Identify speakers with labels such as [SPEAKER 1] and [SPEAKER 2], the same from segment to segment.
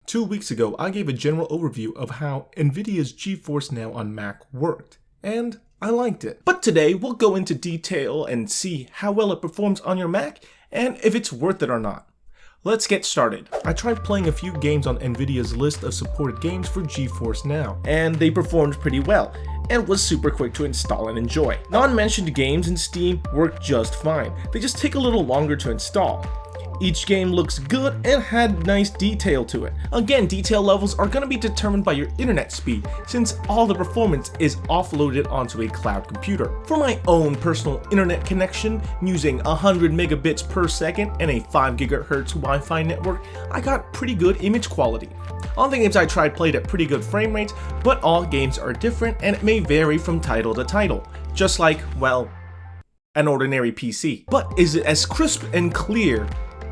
[SPEAKER 1] 2 weeks ago, I gave a general overview of how NVIDIA's GeForce NOW on Mac worked, and I liked it. But today, we'll go into detail and see how well it performs on your Mac and if it's worth it or not. Let's get started. I tried playing a few games on NVIDIA's list of supported games for GeForce NOW, and they performed pretty well, and was super quick to install and enjoy. Non-mentioned games in Steam work just fine, they just take a little longer to install. Each game looks good and had nice detail to it. Again, detail levels are going to be determined by your internet speed, since all the performance is offloaded onto a cloud computer. For my own personal internet connection, using 100 megabits per second and a 5 GHz Wi-Fi network, I got pretty good image quality. All the games I tried played at pretty good frame rates, but all games are different and it may vary from title to title, just like, well, an ordinary PC. But is it as crisp and clear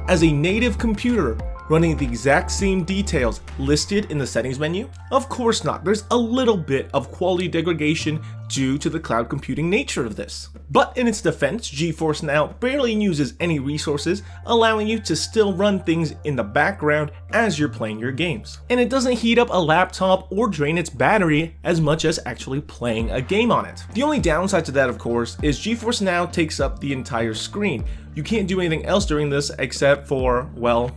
[SPEAKER 1] as a native computer running the exact same details listed in the settings menu? Of course not. There's a little bit of quality degradation due to the cloud computing nature of this. But in its defense, GeForce NOW barely uses any resources, allowing you to still run things in the background as you're playing your games. And it doesn't heat up a laptop or drain its battery as much as actually playing a game on it. The only downside to that, of course, is GeForce NOW takes up the entire screen. You can't do anything else during this except for, well,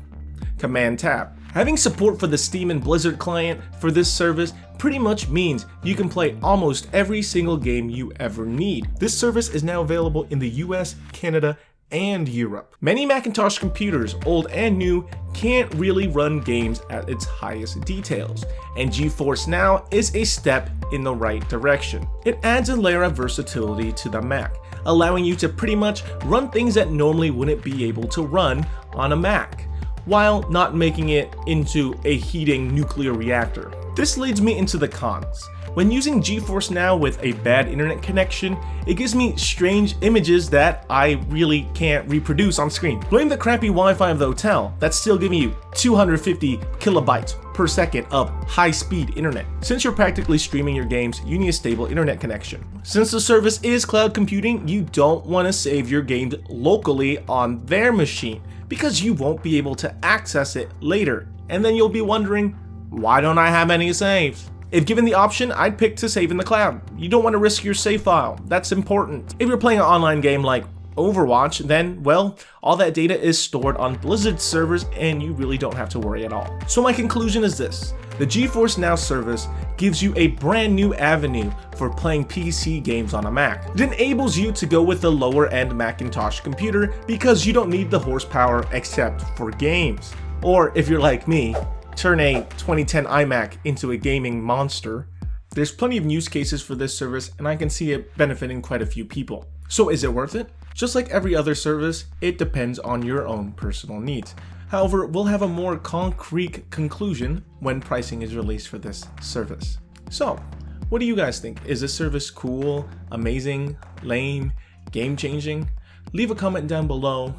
[SPEAKER 1] Command Tab. Having support for the Steam and Blizzard client for this service pretty much means you can play almost every single game you ever need. This service is now available in the US, Canada, and Europe. Many Macintosh computers, old and new, can't really run games at its highest details, and GeForce NOW is a step in the right direction. It adds a layer of versatility to the Mac, allowing you to pretty much run things that normally wouldn't be able to run on a Mac, while not making it into a heating nuclear reactor. This leads me into the cons. When using GeForce NOW with a bad internet connection, it gives me strange images that I really can't reproduce on screen. Blame the crappy Wi-Fi of the hotel, that's still giving you 250 kilobytes per second of high-speed internet. Since you're practically streaming your games, you need a stable internet connection. Since the service is cloud computing, you don't want to save your games locally on their machine, because you won't be able to access it later, and then you'll be wondering, why don't I have any saves? If given the option, I'd pick to save in the cloud. You don't want to risk your save file, that's important. If you're playing an online game like Overwatch, then, well, all that data is stored on Blizzard servers and you really don't have to worry at all. So my conclusion is this: the GeForce NOW service gives you a brand new avenue for playing PC games on a Mac. It enables you to go with the lower end Macintosh computer because you don't need the horsepower except for games. Or if you're like me, turn a 2010 iMac into a gaming monster. There's plenty of use cases for this service and I can see it benefiting quite a few people. So is it worth it? Just like every other service, it depends on your own personal needs. However, we'll have a more concrete conclusion when pricing is released for this service. So, what do you guys think? Is this service cool, amazing, lame, game-changing? Leave a comment down below,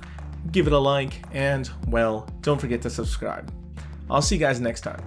[SPEAKER 1] give it a like, and, well, don't forget to subscribe. I'll see you guys next time.